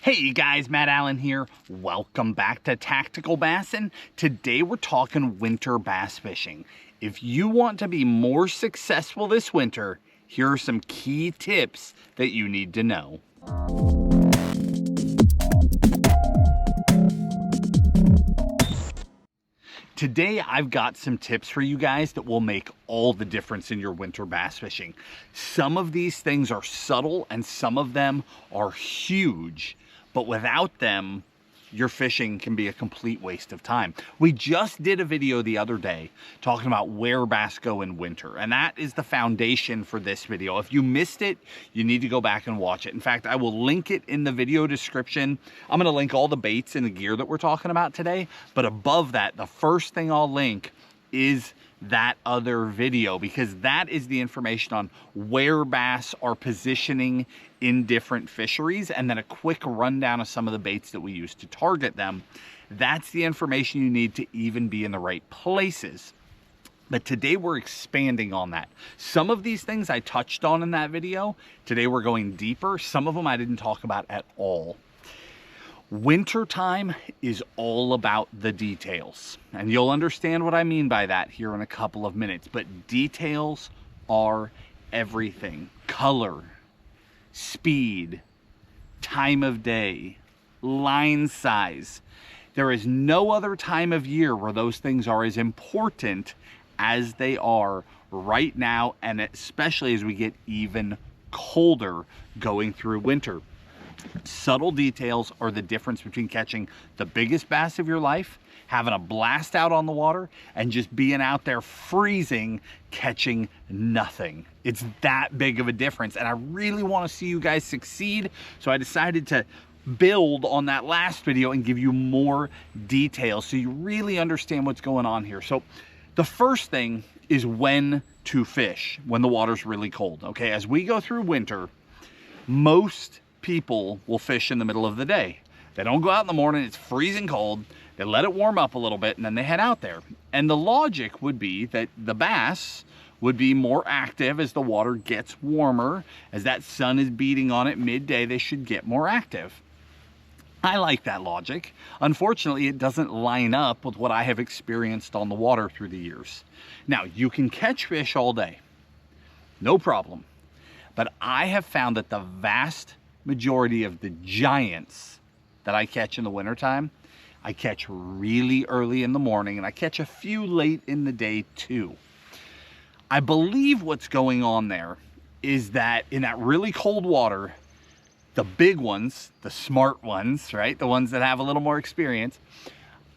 Hey you guys, Matt Allen here. Welcome back to Tactical Bassin'. Today we're talking winter bass fishing. If you want to be more successful this winter, here are some key tips that you need to know. Today, I've got some tips for you guys that will make all the difference in your winter bass fishing. Some of these things are subtle and some of them are huge, but without them, your fishing can be a complete waste of time. We just did a video the other day talking about where bass go in winter, and that is the foundation for this video. If you missed it, you need to go back and watch it. In fact, I will link it in the video description. I'm gonna link all the baits and the gear that we're talking about today, but above that, the first thing I'll link is that other video, because that is the information on where bass are positioning in different fisheries, and then a quick rundown of some of the baits that we use to target them. That's the information you need to even be in the right places. But today we're expanding on that. Some of these things I touched on in that video. Today we're going deeper. Some of them I didn't talk about at all. Winter time is all about the details, and you'll understand what I mean by that here in a couple of minutes. But details are everything. Color, speed, time of day, line size. There is no other time of year where those things are as important as they are right now, and especially as we get even colder going through winter. Subtle details are the difference between catching the biggest bass of your life, having a blast out on the water, and just being out there freezing, catching nothing. It's that big of a difference, and I really want to see you guys succeed, so I decided to build on that last video and give you more details so you really understand what's going on here. So the first thing is when to fish when the water's really cold. Okay, as we go through winter, most people will fish in the middle of the day. They don't go out in the morning, it's freezing cold, they let it warm up a little bit and then they head out there. And the logic would be that the bass would be more active as the water gets warmer. As that sun is beating on it midday, they should get more active. I like that logic. Unfortunately, it doesn't line up with what I have experienced on the water through the years. Now, you can catch fish all day, no problem. But I have found that the vast majority of the giants that I catch in the wintertime, I catch really early in the morning, and I catch a few late in the day too. I believe what's going on there is that in that really cold water, the big ones, the smart ones, right? The ones that have a little more experience,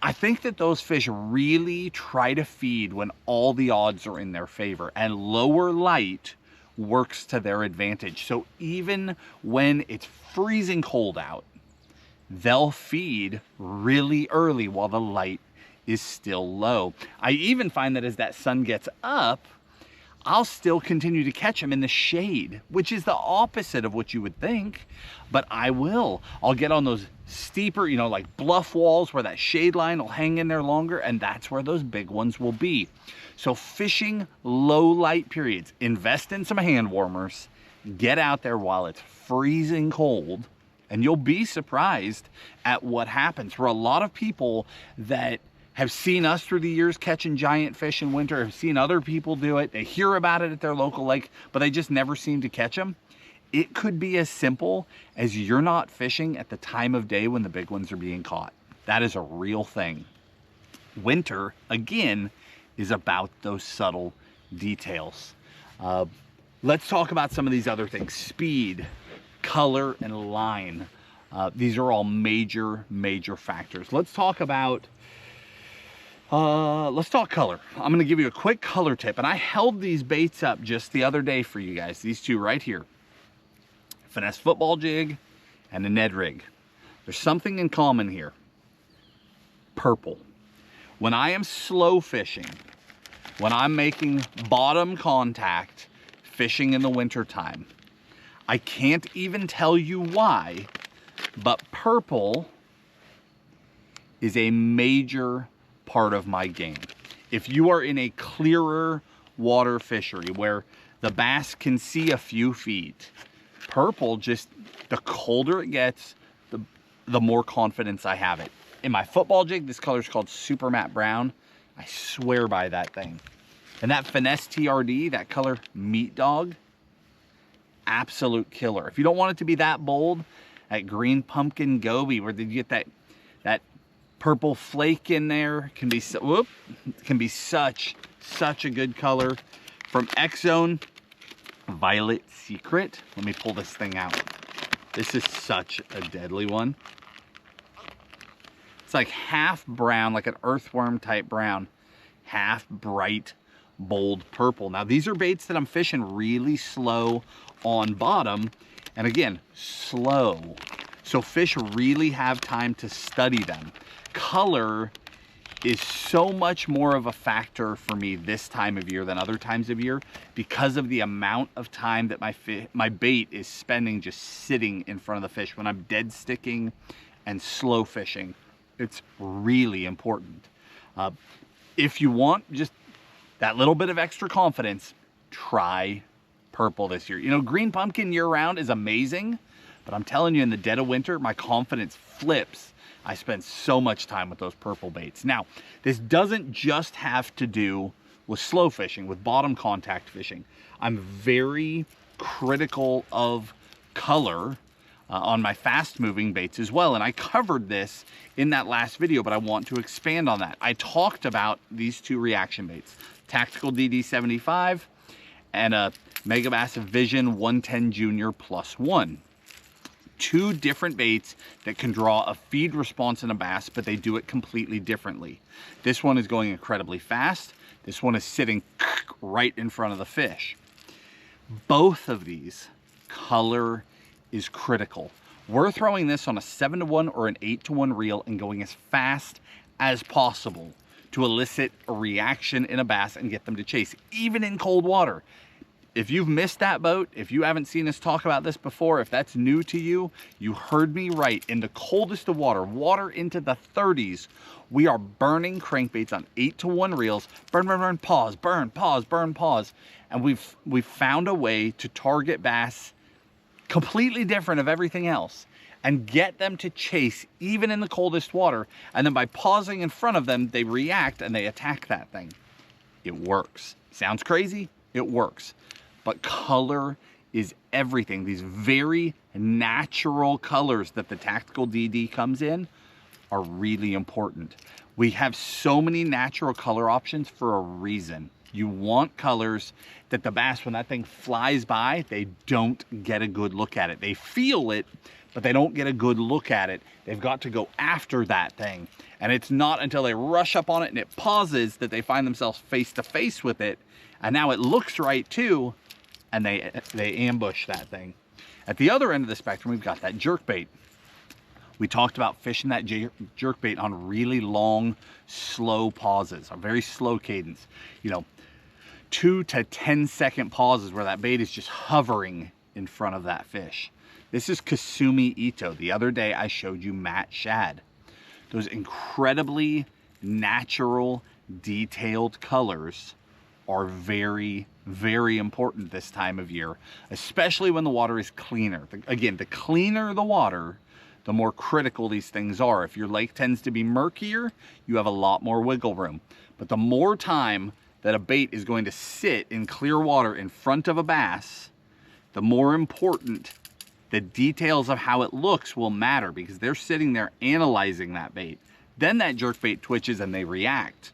I think that those fish really try to feed when all the odds are in their favor, and lower light works to their advantage. So even when it's freezing cold out, they'll feed really early while the light is still low. I even find that as that sun gets up, I'll still continue to catch them in the shade, which is the opposite of what you would think, but I will. I'll get on those steeper, like bluff walls where that shade line will hang in there longer, and that's where those big ones will be. So fishing low light periods, invest in some hand warmers, get out there while it's freezing cold, and you'll be surprised at what happens. For a lot of people that have seen us through the years catching giant fish in winter, have seen other people do it, they hear about it at their local lake, but they just never seem to catch them. It could be as simple as you're not fishing at the time of day when the big ones are being caught. That is a real thing. Winter, again, is about those subtle details. Let's talk about some of these other things. Speed, color, and line. These are all major factors. Let's talk about color. I'm gonna give you a quick color tip, and I held these baits up just the other day for you guys. These two right here. Finesse football jig and a Ned rig. There's something in common here. Purple. When I am slow fishing, when I'm making bottom contact fishing in the winter time, I can't even tell you why, but purple is a major part of my game. If you are in a clearer water fishery where the bass can see a few feet, purple, just the colder it gets, the more confidence I have it. In my football jig, this color is called Super Matte Brown. I swear by that thing. And that Finesse TRD, that color Meat Dog, absolute killer. If you don't want it to be that bold, that Green Pumpkin Goby, where you get that purple flake in there, can be such a good color. From X Zone, Violet Secret. Let me pull this thing out. This is such a deadly one. It's like half brown, like an earthworm type brown, half bright, bold purple. Now these are baits that I'm fishing really slow on bottom, and again, slow. So fish really have time to study them. Color is so much more of a factor for me this time of year than other times of year because of the amount of time that my bait is spending just sitting in front of the fish when I'm dead sticking and slow fishing. It's really important. If you want just that little bit of extra confidence, try purple this year. You know, Green Pumpkin year round is amazing, but I'm telling you, in the dead of winter, my confidence flips. I spend so much time with those purple baits. Now, this doesn't just have to do with slow fishing, with bottom contact fishing. I'm very critical of color on my fast moving baits as well. And I covered this in that last video, but I want to expand on that. I talked about these two reaction baits, Tactical DD75 and a Megabass Vision 110 Junior +1. Two different baits that can draw a feed response in a bass, but they do it completely differently. This one is going incredibly fast. This one is sitting right in front of the fish. Both of these, color is critical. We're throwing this on a 7-to-1 or an 8-to-1 reel and going as fast as possible to elicit a reaction in a bass and get them to chase, even in cold water. If you've missed that boat, if you haven't seen us talk about this before, if that's new to you, you heard me right. In the coldest of water, water into the 30s, we are burning crankbaits on 8-to-1 reels. Burn, burn, burn, pause, burn, pause, burn, pause. And we've found a way to target bass completely different of everything else and get them to chase even in the coldest water. And then by pausing in front of them, they react and they attack that thing. It works. Sounds crazy? It works. But color is everything. These very natural colors that the Tactical DD comes in are really important. We have so many natural color options for a reason. You want colors that the bass, when that thing flies by, they don't get a good look at it. They feel it, but they don't get a good look at it. They've got to go after that thing. And it's not until they rush up on it and it pauses that they find themselves face to face with it. And now it looks right too, and they ambush that thing. At the other end of the spectrum, we've got that jerkbait. We talked about fishing that jerkbait on really long, slow pauses, a very slow cadence. You know, 2 to 10 second pauses where that bait is just hovering in front of that fish. This is Kasumi Ito. The other day I showed you Matt Shad. Those incredibly natural, detailed colors are very, very important this time of year, especially when the water is cleaner. Again, the cleaner the water, the more critical these things are. If your lake tends to be murkier, you have a lot more wiggle room. But the more time that a bait is going to sit in clear water in front of a bass, the more important the details of how it looks will matter, because they're sitting there analyzing that bait. Then that jerkbait twitches and they react.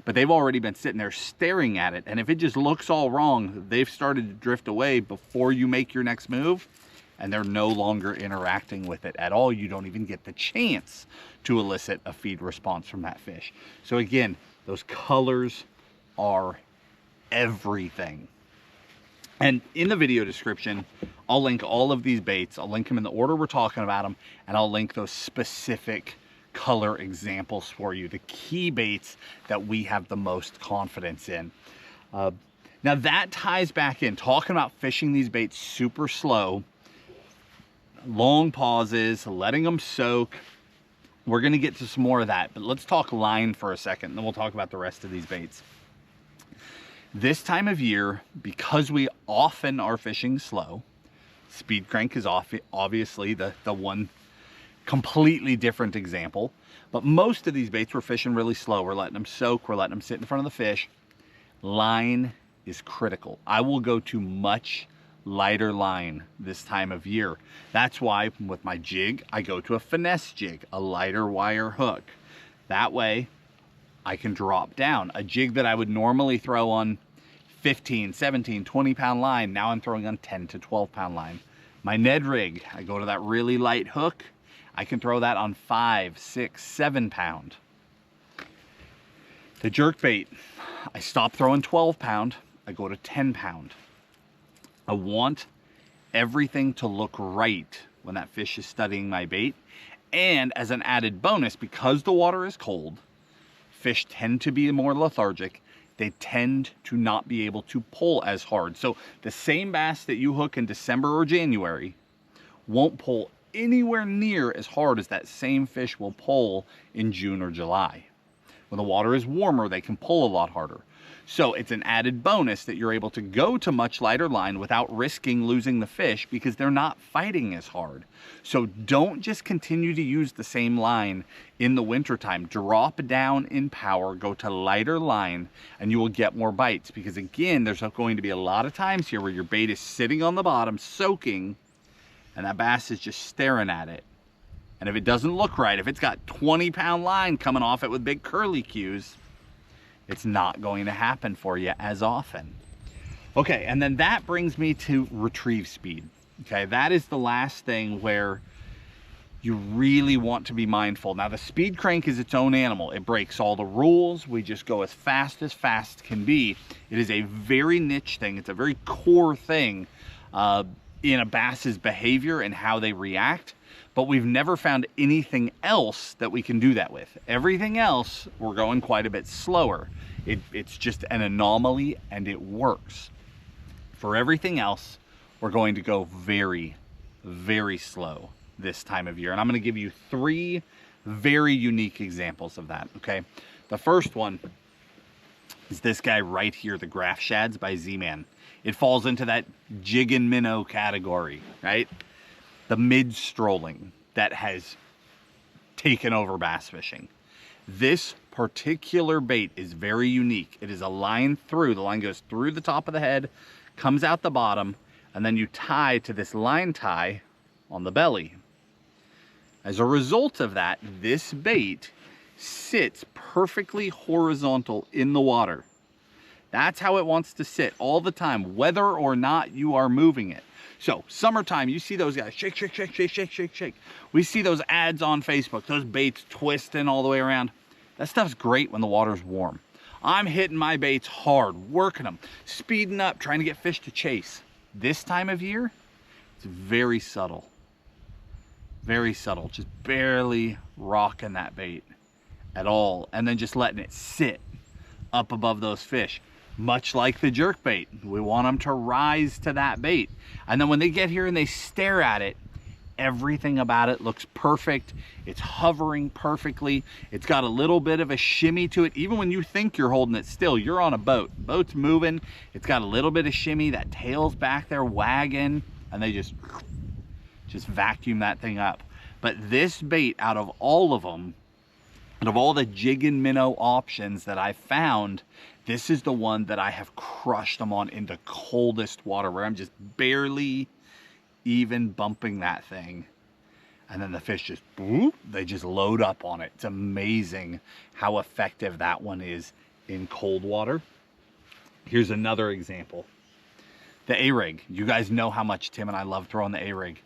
But they've already been sitting there staring at it. And if it just looks all wrong, they've started to drift away before you make your next move, and they're no longer interacting with it at all. You don't even get the chance to elicit a feed response from that fish. So again, those colors are everything. And in the video description, I'll link all of these baits. I'll link them in the order we're talking about them, and I'll link those specific color examples for you, the key baits that we have the most confidence in. Now that ties back in, talking about fishing these baits super slow, long pauses, letting them soak. We're going to get to some more of that, but let's talk line for a second, and then we'll talk about the rest of these baits. This time of year, because we often are fishing slow, speed crank is obviously the one Completely different example. But most of these baits we're fishing really slow. We're letting them soak. We're letting them sit in front of the fish. Line is critical. I will go to much lighter line this time of year. That's why with my jig, I go to a finesse jig, a lighter wire hook. That way I can drop down. A jig that I would normally throw on 15, 17, 20 pound line, now I'm throwing on 10 to 12 pound line. My Ned rig, I go to that really light hook. I can throw that on 5, 6, 7 pound. The jerkbait, I stop throwing 12 pound, I go to 10 pound. I want everything to look right when that fish is studying my bait. And as an added bonus, because the water is cold, fish tend to be more lethargic. They tend to not be able to pull as hard. So the same bass that you hook in December or January won't pull anywhere near as hard as that same fish will pull in June or July. When the water is warmer, they can pull a lot harder. So it's an added bonus that you're able to go to much lighter line without risking losing the fish because they're not fighting as hard. So don't just continue to use the same line in the wintertime. Drop down in power, go to lighter line, and you will get more bites. Because again, there's going to be a lot of times here where your bait is sitting on the bottom, soaking, and that bass is just staring at it. And if it doesn't look right, if it's got 20 pound line coming off it with big curly cues, it's not going to happen for you as often. Okay, and then that brings me to retrieve speed. Okay, that is the last thing where you really want to be mindful. Now the speed crank is its own animal. It breaks all the rules. We just go as fast can be. It is a very niche thing. It's a very core thing in a bass's behavior and how they react. But we've never found anything else that we can do that with. Everything else, we're going quite a bit slower. It's just an anomaly and it works. For everything else, we're going to go very, very slow this time of year. And I'm gonna give you 3 very unique examples of that, okay? The first one is this guy right here, the Graph Shads by Z-Man. It falls into that jig and minnow category, right? The mid-strolling that has taken over bass fishing. This particular bait is very unique. It is a line through. The line goes through the top of the head, comes out the bottom, and then you tie to this line tie on the belly. As a result of that, this bait sits perfectly horizontal in the water. That's how it wants to sit all the time, whether or not you are moving it. So summertime, you see those guys shake, shake, shake, shake, shake, shake, shake. We see those ads on Facebook, those baits twisting all the way around. That stuff's great when the water's warm. I'm hitting my baits hard, working them, speeding up, trying to get fish to chase. This time of year, it's very subtle. Very subtle, just barely rocking that bait at all. And then just letting it sit up above those fish. Much like the jerk bait, we want them to rise to that bait. And then when they get here and they stare at it, everything about it looks perfect. It's hovering perfectly. It's got a little bit of a shimmy to it. Even when you think you're holding it still, you're on a boat. Boat's moving. It's got a little bit of shimmy. That tail's back there wagging, and they just vacuum that thing up. But this bait, out of all of them, out of all the jig and minnow options that I found, this is the one that I have crushed them on in the coldest water, where I'm just barely even bumping that thing. And then the fish just, whoop, they just load up on it. It's amazing how effective that one is in cold water. Here's another example. The A-rig. You guys know how much Tim and I love throwing the A-rig.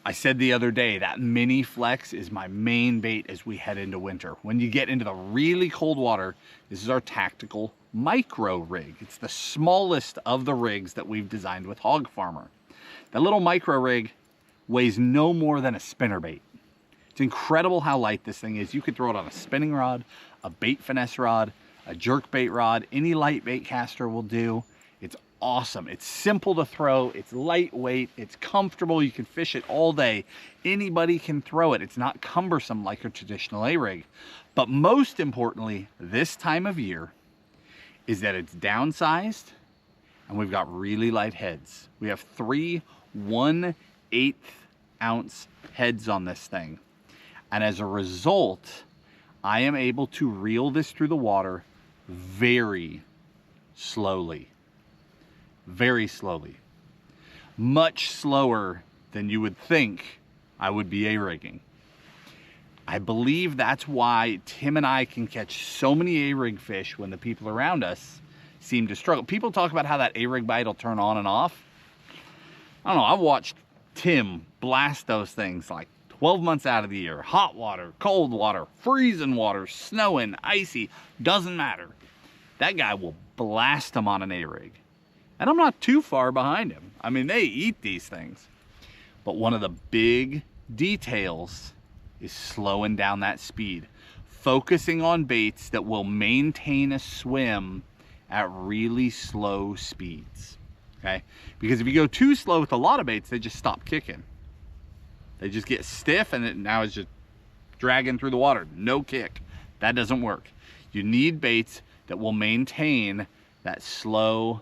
I said the other day that mini flex is my main bait as we head into winter. When you get into the really cold water, this is our tactical micro rig. It's the smallest of the rigs that we've designed with Hog Farmer. That little micro rig weighs no more than a spinnerbait. It's incredible how light this thing is. You could throw it on a spinning rod, a bait finesse rod, a jerk bait rod, any light bait caster will do. It's awesome. It's simple to throw. It's lightweight. It's comfortable. You can fish it all day. Anybody can throw it. It's not cumbersome like a traditional A-rig. But most importantly, this time of year, is that it's downsized and we've got really light heads. We have 3 1/8 ounce heads on this thing. And as a result, I am able to reel this through the water very slowly. Very slowly. Much slower than you would think I would be A-rigging. I believe that's why Tim and I can catch so many A-rig fish when the people around us seem to struggle. People talk about how that A-rig bite will turn on and off. I don't know, I've watched Tim blast those things like 12 months out of the year. Hot water, cold water, freezing water, snowing, icy, doesn't matter. That guy will blast them on an A-rig. And I'm not too far behind him. I mean, they eat these things. But one of the big details is slowing down that speed. Focusing on baits that will maintain a swim at really slow speeds, okay? Because if you go too slow with a lot of baits, they just stop kicking. They just get stiff and now it's just dragging through the water, no kick. That doesn't work. You need baits that will maintain that slow,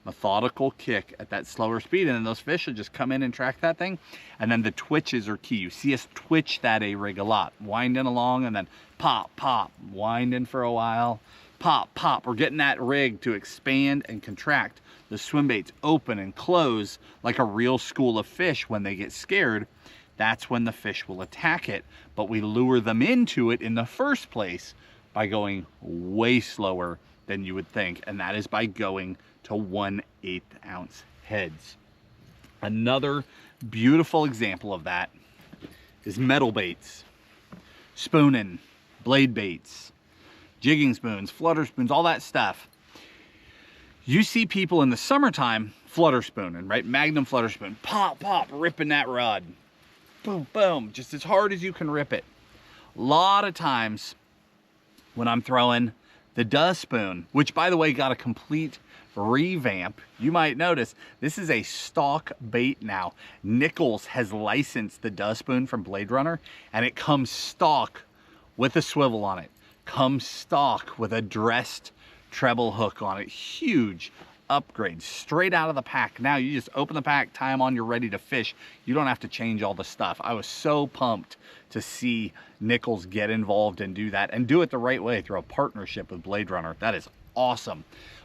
methodical kick at that slower speed, and then those fish will just come in and track that thing. And then the twitches are key. You see us twitch that A-rig a lot, winding along and then pop, pop, winding for a while, pop, pop. We're getting that rig to expand and contract. The swim baits open and close like a real school of fish. When they get scared, that's when the fish will attack it. But we lure them into it in the first place by going way slower than you would think, and that is by going to 1/8 ounce heads. Another beautiful example of that is metal baits, spooning, blade baits, jigging spoons, flutter spoons, all that stuff. You see people in the summertime flutter spooning, right? Magnum flutter spoon, pop, pop, ripping that rod. Boom, boom, just as hard as you can rip it. A lot of times when I'm throwing the dust spoon, which by the way got a complete revamp, you might notice this is a stock bait now. Nichols has licensed the dust spoon from Blade Runner, and it comes stock with a swivel on it. Comes stock with a dressed treble hook on it. Huge upgrade, straight out of the pack. Now you just open the pack, tie them on, you're ready to fish. You don't have to change all the stuff. I was so pumped to see Nichols get involved and do that, and do it the right way through a partnership with Blade Runner. That is awesome.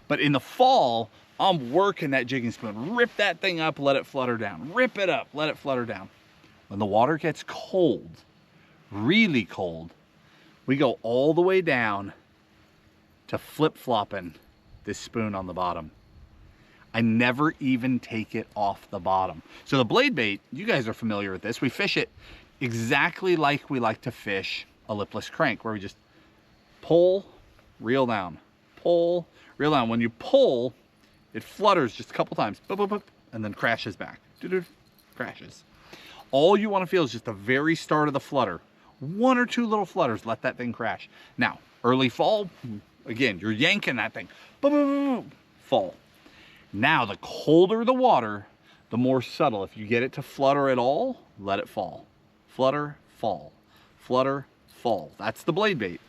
But in the fall, I'm working that jigging spoon. Rip that thing up, let it flutter down. Rip it up, let it flutter down. When the water gets cold, really cold, we go all the way down to flip-flopping this spoon on the bottom. I never even take it off the bottom. So the blade bait, you guys are familiar with this. We fish it exactly like we like to fish a lipless crank, where we just pull, reel down, pull, reel down. When you pull, it flutters just a couple times, boop, boop, boop, and then crashes back. Doo-doo, crashes. All you want to feel is just the very start of the flutter. 1 or 2 little flutters, let that thing crash. Now, early fall, again, you're yanking that thing. Boop, boop, boop, boop, fall. Now, the colder the water, the more subtle. If you get it to flutter at all, let it fall. Flutter, fall. Flutter, fall. That's the blade bait.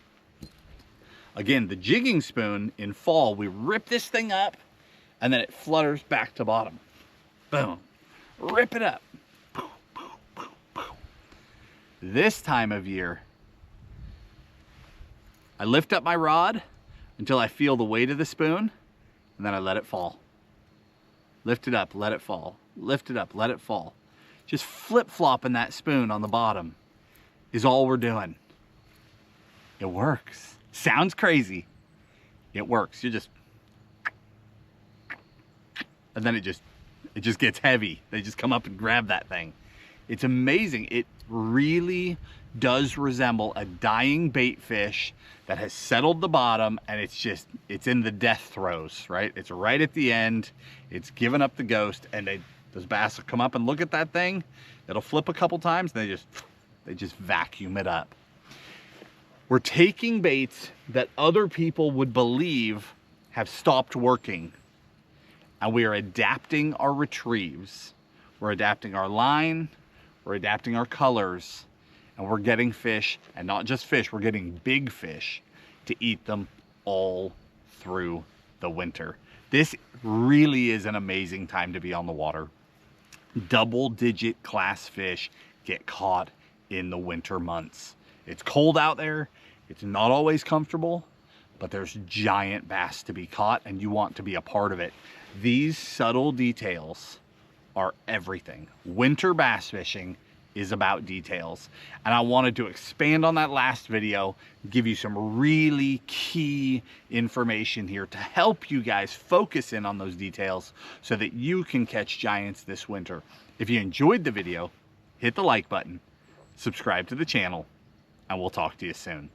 Again, the jigging spoon, in fall, we rip this thing up, and then it flutters back to bottom. Boom. Rip it up. Boom, boom, boom, boom. This time of year, I lift up my rod until I feel the weight of the spoon, and then I let it fall. Lift it up, let it fall. Lift it up, let it fall. Just flip-flopping that spoon on the bottom is all we're doing. It works. Sounds crazy. It works. You just, and then it just gets heavy. They just come up and grab that thing. It's amazing. It really does resemble a dying bait fish that has settled the bottom, and it's in the death throes, right? It's right at the end. It's given up the ghost, and those bass will come up and look at that thing. It'll flip a couple times, and they just vacuum it up. We're taking baits that other people would believe have stopped working, and we are adapting our retrieves. We're adapting our line, we're adapting our colors, and we're getting fish, and not just fish, we're getting big fish to eat them all through the winter. This really is an amazing time to be on the water. Double-digit class fish get caught in the winter months. It's cold out there. It's not always comfortable, but there's giant bass to be caught and you want to be a part of it. These subtle details are everything. Winter bass fishing is about details. And I wanted to expand on that last video, give you some really key information here to help you guys focus in on those details so that you can catch giants this winter. If you enjoyed the video, hit the like button, subscribe to the channel, and we'll talk to you soon.